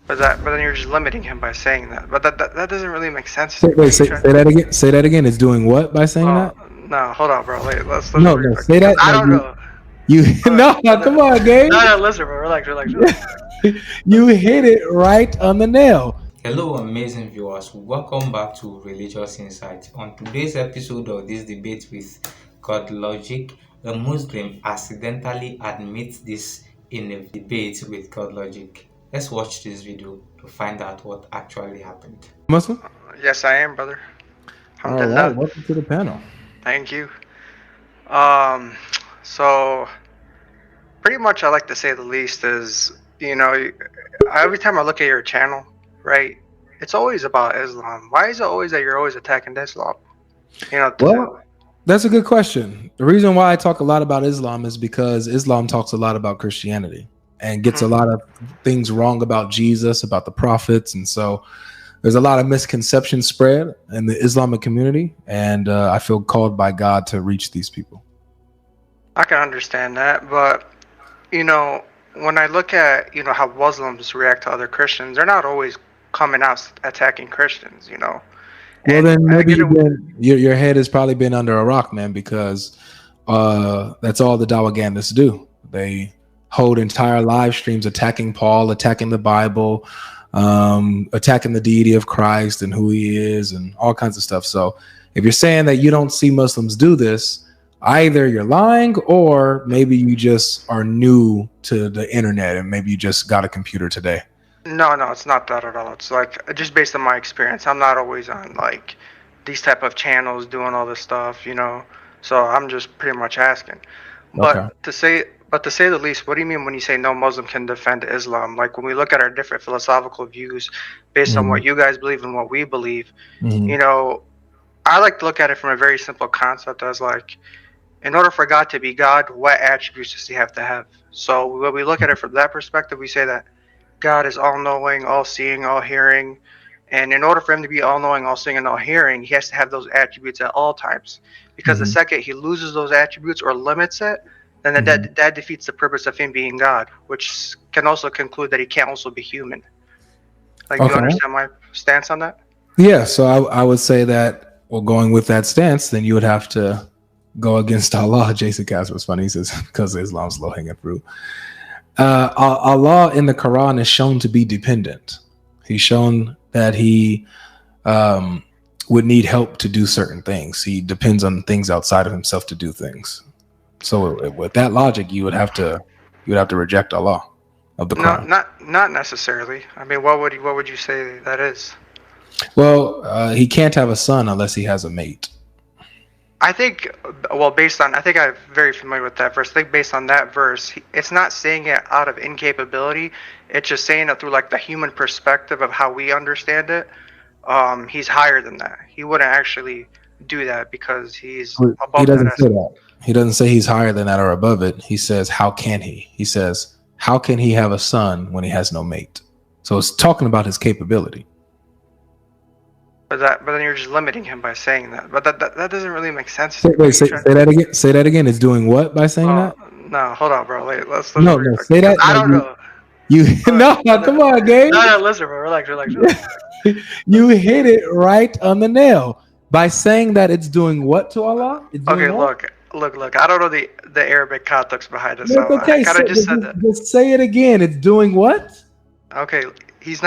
But then you're just limiting him by saying that. But that doesn't really make sense to Say, me. wait, say that again. Say that again. It's doing what by saying Well, that? no, hold on, bro. Wait, let's No, no. reflect Say because that. I No, don't know. you. Hold No, no. on. Come on, Gabe. No, listen, bro. Relax. You hit it right on the nail. Hello, amazing viewers. Welcome back to Religious Insight. On today's episode of this debate with Godlogic, a Muslim accidentally admits this in a debate with Godlogic. Let's watch this video to find out what actually happened. Muslim. Yes, I am, brother. All right. Alhamdulillah. Welcome to the panel. Thank you. Um, so pretty much, I like to say the least is, every time I look at your channel, right, it's always about Islam. Why is it always that you're always attacking Islam? Well, that's a good question. The reason why I talk a lot about Islam is because Islam talks a lot about Christianity and gets a lot of things wrong about Jesus, about the prophets. And so there's a lot of misconceptions spread in the Islamic community. And I feel called by God to reach these people. I can understand that, but when I look at how Muslims react to other Christians, they're not always coming out attacking Christians. Well, And then I maybe get it. your head has probably been under a rock, man, because that's all the Dawagandists do. They hold entire live streams attacking Paul, attacking the Bible, attacking the deity of Christ and who he is and all kinds of stuff. So if you're saying that you don't see Muslims do this, either you're lying or maybe you just are new to the internet and maybe you just got a computer today. No, it's not that at all. It's like just based on my experience. I'm not always on like these type of channels doing all this stuff. So I'm just pretty much asking. Okay. But to say the least, what do you mean when you say no Muslim can defend Islam? Like when we look at our different philosophical views based on what you guys believe and what we believe, I like to look at it from a very simple concept as like, in order for God to be God, what attributes does he have to have? So when we look at it from that perspective, we say that God is all-knowing, all-seeing, all-hearing. And in order for him to be all-knowing, all-seeing, and all-hearing, he has to have those attributes at all times. Because the second he loses those attributes or limits it, then that defeats the purpose of him being God, which can also conclude that he can't also be human. Like, do you understand my stance on that? Yeah, so I would say that, well, going with that stance, then you would have to go against Allah. Jason Casper's funny. He says, because Islam's low-hanging fruit. Allah in the Quran is shown to be dependent. He's shown that he would need help to do certain things. He depends on things outside of himself to do things. So with that logic, you would have to reject Allah of the Quran. No, not necessarily. I mean, what would you say that is? Well, he can't have a son unless he has a mate. I think, I think I'm very familiar with that verse. I think based on that verse, it's not saying it out of incapability. It's just saying it through like the human perspective of how we understand it. He's higher than that. He wouldn't actually do that because he's above that. He doesn't say that. He doesn't say he's higher than that or above it. He says, how can he? He says, how can he have a son when he has no mate? So it's talking about his capability. But then you're just limiting him by saying that. But that doesn't really make sense. Say that again. Say that again. It's doing what by saying that? No, hold on, bro. Wait, let's no, say that. I don't know. No, come on, Gabe. No, listen, bro. Relax. You hit it right on the nail by saying that it's doing what to Allah? Okay, what? Look. I don't know the Arabic context behind it. It's okay. I kind of just said that. Just say it again. It's doing what? Okay. He's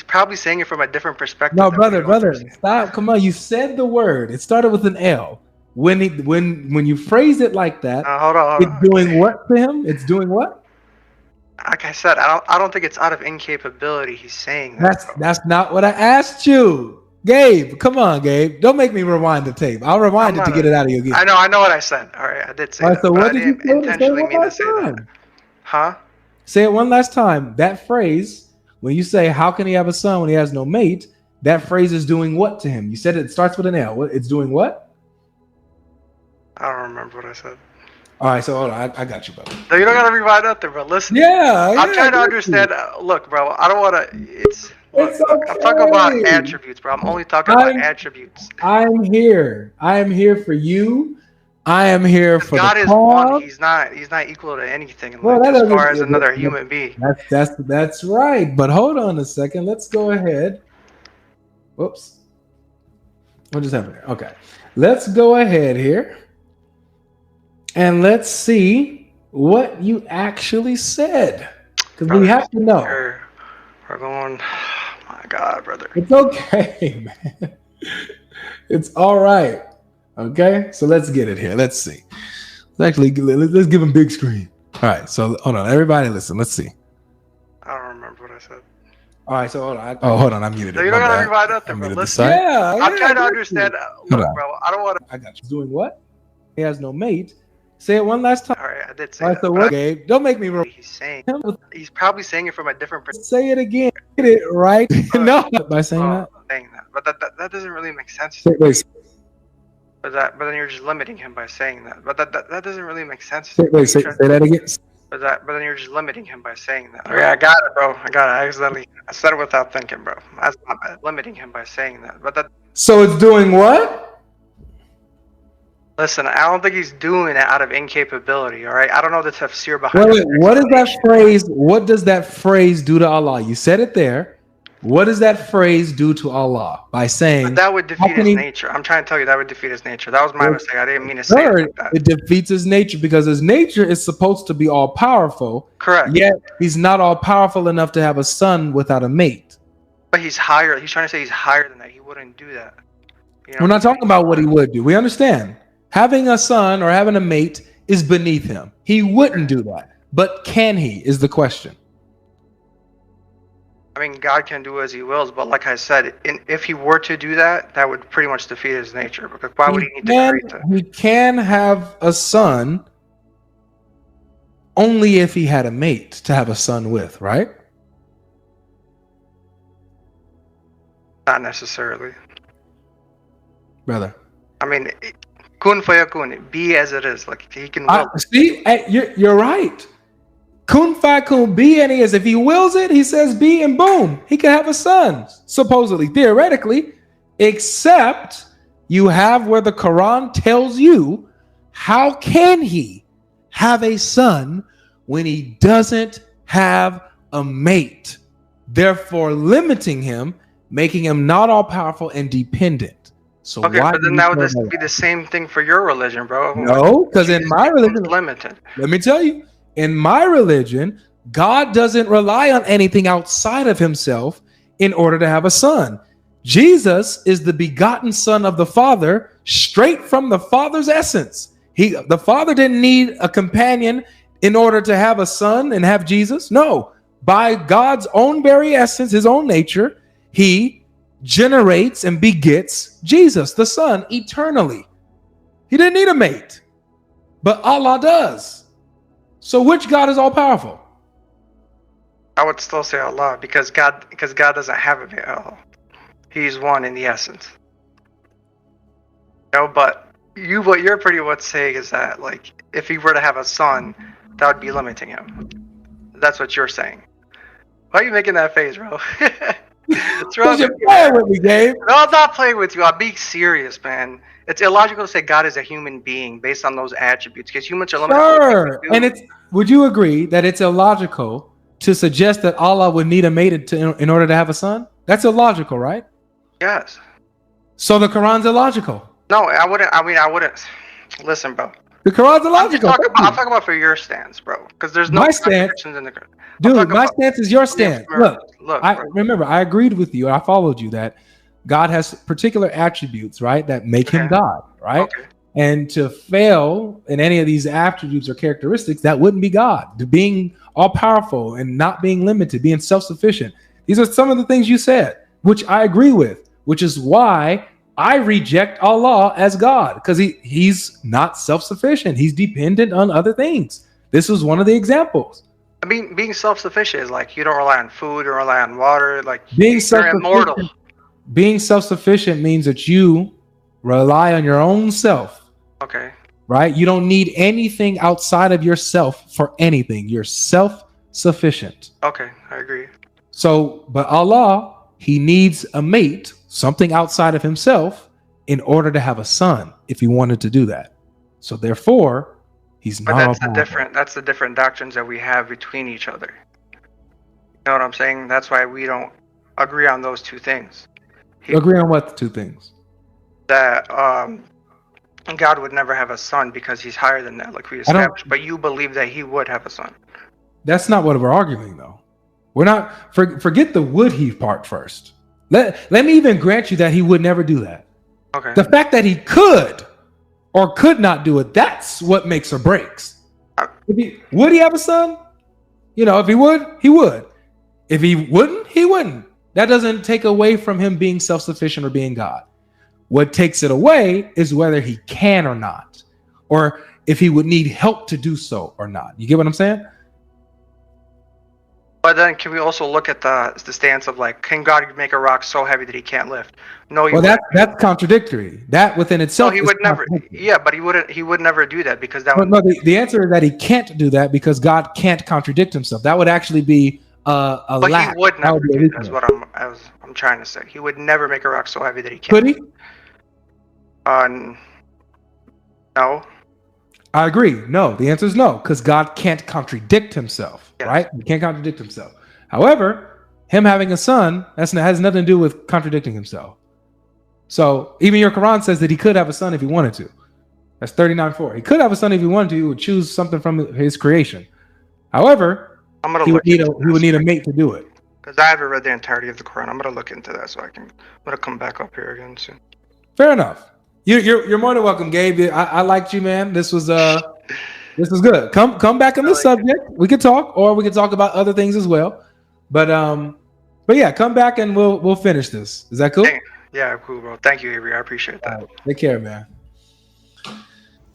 probably saying it from a different perspective. No, brother, stop. Come on. You said the word. It started with an L. When you phrase it like that, hold on. It's doing what to him? It's doing what? Like I said, I don't think it's out of incapability. He's saying that. That's not what I asked you. Gabe, come on, Gabe. Don't make me rewind the tape. I'll rewind it to get it out of you again. I know what I said. All right, I did say that. So what did you intentionally mean to say that? Huh? Say it one last time. That phrase, when you say, how can he have a son when he has no mate? That phrase is doing what to him? You said it starts with an L. It's doing what? I don't remember what I said. All right, so hold on. I got you, brother. No, you don't got to rewind nothing, bro. Listen. I'm trying to understand. Look, bro, I don't want to. Look, I'm talking about attributes, bro. I'm only talking about attributes. I am here for you I am here for God the is cause. one. He's not equal to anything. Well, Like, as far as another human being. That's right. But hold on a second. Let's go ahead. Whoops. What just happened here? Okay. Let's go ahead here. And let's see what you actually said. Because we have to know. We're going, oh my God, brother. It's okay, man. It's all right. Okay, so let's get it here. Let's see. Let's give him big screen. All right, so hold on, everybody, listen. Let's see. I don't remember what I said. All right, so hold on. I'm muted. No, you don't gotta rewind nothing, bro. Listen, I'm trying to understand. Look, bro, I don't want to. I got you. Doing what? He has no mate. Say it one last time. All right, I did say that. So what, Gabe? Don't make me wrong. He's probably saying it from a different perspective. Say it again. Get it right. No, by saying that. But that doesn't really make sense. Wait. But then you're just limiting him by saying that. But that doesn't really make sense. Say that again. But then you're just limiting him by saying that. Okay, I got it, bro. I said it without thinking, bro. That's not bad. Limiting him by saying that. So it's doing what? Listen, I don't think he's doing it out of incapability. All right, I don't know the tafsir behind. Wait, what is that phrase? What does that phrase do to Allah? You said it there. What does that phrase do to Allah by saying? But that would defeat his nature. I'm trying to tell you that would defeat his nature. That was my mistake. I didn't mean to say it like that. It defeats his nature because his nature is supposed to be all powerful. Correct. Yet he's not all powerful enough to have a son without a mate. But he's higher. He's trying to say he's higher than that. He wouldn't do that. You know, we're not talking about what he would do. We understand. Having a son or having a mate is beneath him. He wouldn't do that. But can he is the question. I mean, God can do as he wills, but like I said, if he were to do that, that would pretty much defeat his nature. Because why would he need to create that? He can have a son only if he had a mate to have a son with, right? Not necessarily. Brother. I mean, kun fayakun, be as it is. Like, he can will. See, you're right. Kun fayakun, be and he is. If he wills it, he says be and boom. He can have a son, supposedly, theoretically, except you have where the Quran tells you, how can he have a son when he doesn't have a mate? Therefore, limiting him, making him not all powerful and dependent. So okay, but then that would be the same thing for your religion, bro. No, because in my religion, limited. Let me tell you, in my religion, God doesn't rely on anything outside of himself in order to have a son. Jesus is the begotten son of the Father, straight from the Father's essence. The Father didn't need a companion in order to have a son and have Jesus. No, by God's own very essence, his own nature, he generates and begets Jesus, the Son, eternally. He didn't need a mate, but Allah does. So which God is all powerful? I would still say Allah, because God doesn't have a mate at all. He's one in the essence. No, but what you're pretty much saying is that, like, if he were to have a son, that would be limiting him. That's what you're saying. Why are you making that face, bro? What's wrong with you, playing with me, Gabe? No, I'm not playing with you. I'm being serious, man. It's illogical to say God is a human being based on those attributes, because humans are limited. Sure. And would you agree that it's illogical to suggest that Allah would need a mate in order to have a son? That's illogical, right? Yes. So the Quran's illogical. No, I wouldn't. Listen, bro. The Quran's illogical. I'm talking about for your stance, bro. Because there's no contradictions in the Quran. Dude, my stance is your stance. Look, I agreed with you. I followed you that God has particular attributes, right, that make him God, right? Okay. And to fail in any of these attributes or characteristics, that wouldn't be God. Being all powerful and not being limited, being self-sufficient. These are some of the things you said, which I agree with, which is why I reject Allah as God, because he's not self-sufficient. He's dependent on other things. This was one of the examples. I mean, being self-sufficient is like you don't rely on food, you don't rely on water. Like, you're immortal. Being self-sufficient means that you rely on your own self. Okay. Right? You don't need anything outside of yourself for anything. You're self-sufficient. Okay, I agree. So, but Allah, he needs a mate, something outside of himself, in order to have a son, if he wanted to do that. So therefore, he's But not a Bible. that's the different doctrines that we have between each other. You know what I'm saying? That's why we don't agree on those two things. Agree on what two things? That God would never have a son because he's higher than that, like we I don't. established. But you believe that he would have a son. That's not what we're arguing, though. We're not. Forget the would he part first. Let me even grant you that he would never do that. Okay. The fact that he could or could not do it, that's what makes or breaks. Would he have a son? You know, if he would, he would. If he wouldn't, he wouldn't. That doesn't take away from him being self-sufficient or being God. What takes it away is whether he can or not, or if he would need help to do so or not. You get what I'm saying? But then can we also look at the stance of like, can God make a rock so heavy that he can't lift? No, well, that's contradictory. That within itself. No, he would never. Yeah, but he would never do that because that. No, the answer is that he can't do that because God can't contradict himself. That would actually be a but lack. He would never do that. That's what I'm trying to say. He would never make a rock so heavy that he can't. Could he? No. I agree. No, the answer is no, because God can't contradict himself, Yes. right? He can't contradict himself. However, him having a son has nothing to do with contradicting himself. So even your Quran says that he could have a son if he wanted to. That's 39:4. He could have a son if he wanted to. He would choose something from his creation. However, he would need a mate to do it. Because I haven't read the entirety of the Quran. I'm gonna look into that so I'm gonna come back up here again soon. Fair enough. You're more than welcome, Gabe. I liked you, man. This was good. Come back on this subject. We could talk, or we could talk about other things as well. But yeah, come back and we'll finish this. Is that cool? Yeah, cool, bro. Thank you, Avery. I appreciate that. Right. Take care, man.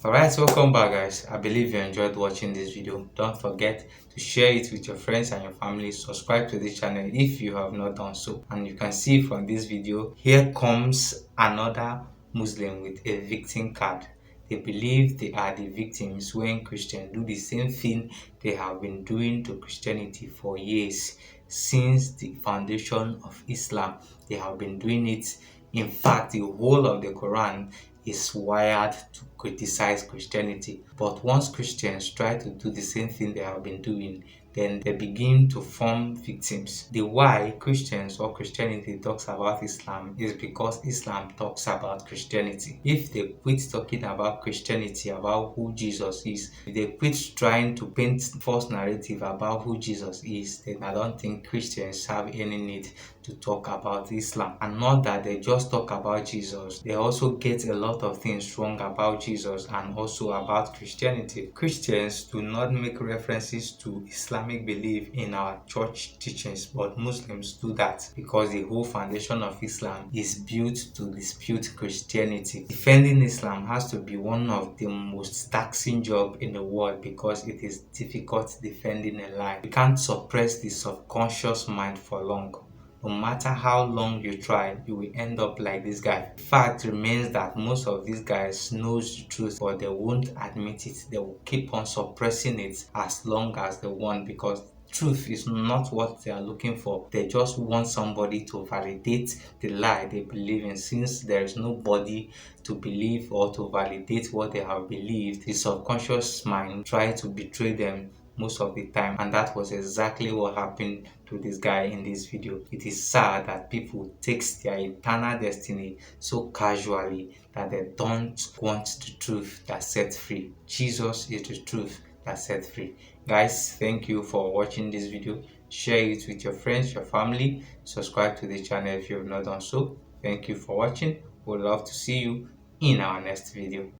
Alright, welcome back, guys. I believe you enjoyed watching this video. Don't forget to share it with your friends and your family. Subscribe to this channel if you have not done so. And you can see from this video, here comes another Muslim with a victim card. They believe they are the victims when Christians do the same thing they have been doing to Christianity for years. Since the foundation of Islam, they have been doing it. In fact, the whole of the Quran is wired to criticize Christianity. But once Christians try to do the same thing they have been doing, then they begin to form victims. The why Christians or Christianity talks about Islam is because Islam talks about Christianity. If they quit talking about Christianity, about who Jesus is, if they quit trying to paint false narrative about who Jesus is, then I don't think Christians have any need to talk about Islam. And not that they just talk about Jesus, they also get a lot of things wrong about Jesus and also about Christianity. Christians do not make references to Islamic belief in our church teachings, but Muslims do that because the whole foundation of Islam is built to dispute Christianity. Defending Islam has to be one of the most taxing jobs in the world because it is difficult defending a lie. You can't suppress the subconscious mind for long. No matter how long you try, you will end up like this guy. The fact remains that most of these guys knows the truth, but they won't admit it. They will keep on suppressing it as long as they want because truth is not what they are looking for. They just want somebody to validate the lie they believe in. Since there is nobody to believe or to validate what they have believed, the subconscious mind tries to betray them most of the time, and that was exactly what happened to this guy in this video. It is sad that people take their eternal destiny so casually that they don't want the truth that sets free. Jesus is the truth that sets free. Guys, thank you for watching this video. Share it with your friends, your family. Subscribe to the channel if you have not done so. Thank you for watching. We'd love to see you in our next video.